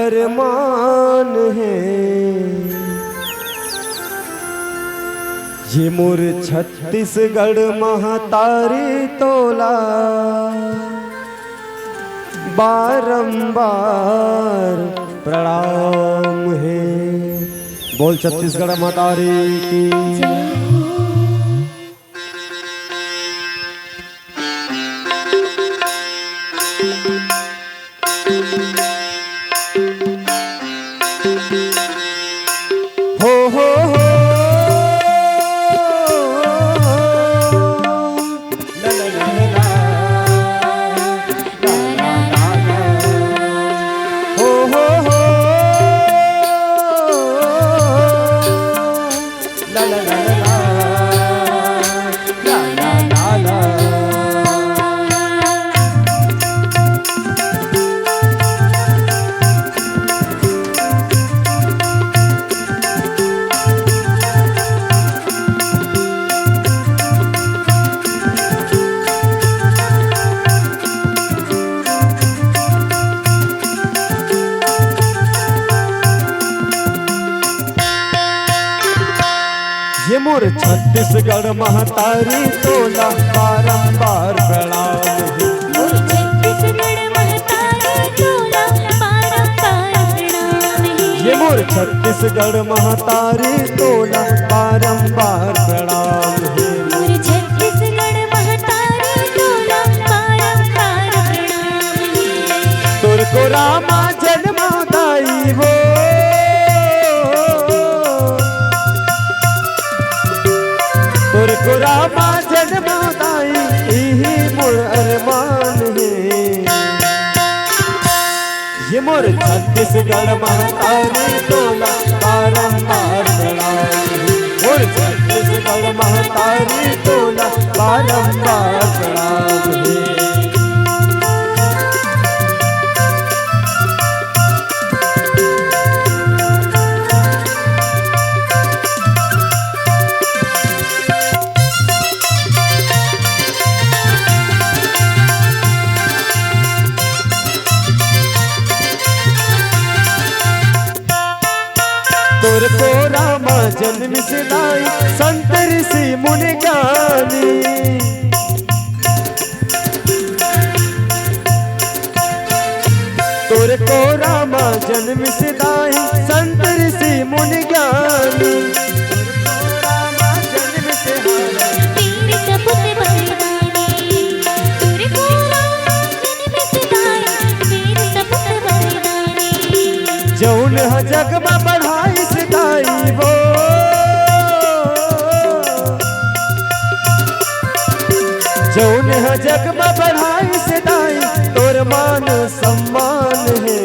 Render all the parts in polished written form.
अरमान है। ये मोर छत्तीसगढ़ महतारी तोला बारंबार प्रणाम है। बोल छत्तीसगढ़ महतारी की। हो ला ला ला ला ला ला ला हो ला ला ला ला ला ला ला। ये मोर छत्तीसगढ़ महतारी तोला बारंबार प्रणाम है। मोर छत्तीसगढ़ महतारी तोला बारंबार प्रणाम है। ये मोर छत्तीसगढ़ महतारी तोला बारंबार प्रणाम है। मोर छत्तीसगढ़ महतारी तोला बारंबार प्रणाम है। तोर को रामा जन्मदाई हो, तोर को रामा जन्मदाई यही मोर अरमान है। ये मोर छत्तीसगढ़ महतारी तोला बारंबार प्रणाम है। मोर छत्तीसगढ़ महतारी तोला बारंबार प्रणाम है। तोर को रामा जन्म से लाई संत ऋषि मुनि ज्ञानी। तोर को रामा जन्म से लाई संत ऋषि मुनि ज्ञानी। वीर सपूत बलिदानी। तोर को रामा जन्म से लाई वीर सपूत बलिदानी। जौन ह जग में बढ़ाई सिदाई वो, जौन ह जग में बढ़ाई सिदाई तोर मान सम्मान है।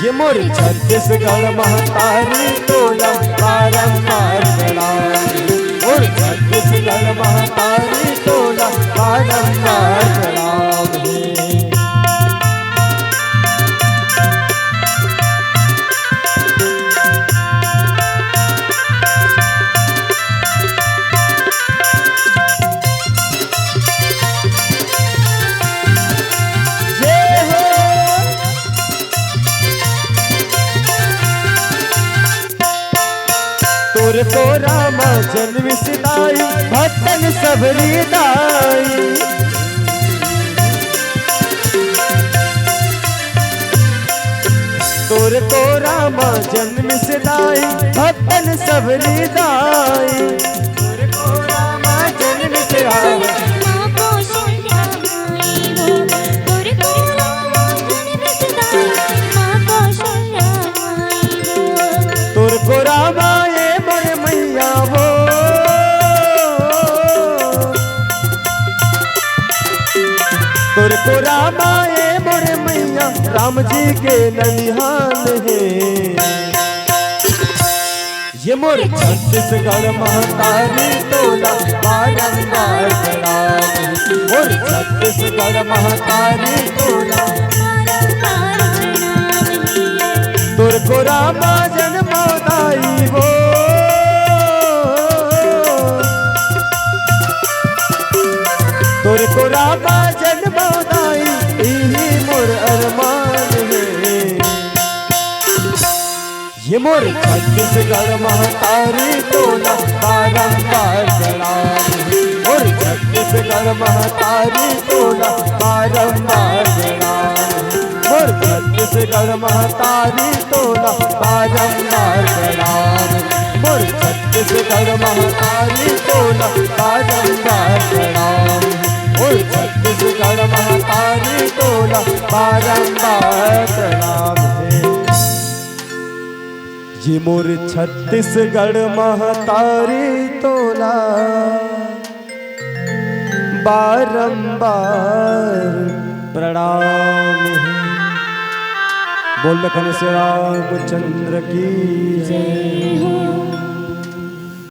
ये मोर छत्तीसगढ़ महतारी तोला बारंबार प्रणाम है। मोर छत्तीसगढ़ महतारी तोला बारंबार प्रणाम है। तोर को रामा जन्म सिदाई भक्तन सबरी दाई। तोर को रामा जन्म सिदाई भक्तन सबरी दाई। तोर को रामा जन्म सिदाई माँ को शरणाई हो। तोर को रामा जन्म सिदाई माँ को शरणाई हो। तोर को रामा ये मोर मैया वो, तोर को रामा ये मोर मैया राम जी के ननिहाल है। ये मोर छत्तीसगढ़ महतारी तोला बारंबार प्रणाम है। मोर छत्तीसगढ़ महतारी तोला बारंबार प्रणाम है। तोर को रामा जन्मदाई वो, तोर को रामा जन्मदाई यही मोर अरमान ये मोर छत्तीसगढ़ महतारी तोला बारंबार प्रणाम। मोर छत्तीसगढ़ महतारी तोला बारंबार प्रणाम। मोर छत्तीसगढ़ महतारी तोला बारंबार प्रणाम। मोर छत्तीसगढ़ महतारी तोला बारंबार प्रणाम। मोर छत्तीसगढ़ महतारी तोला बारंबार प्रणाम है। ये मोर छत्तीसगढ़ महतारी तोला बारंबार प्रणाम है। बोल लखन से रामचंद्र की जय हो।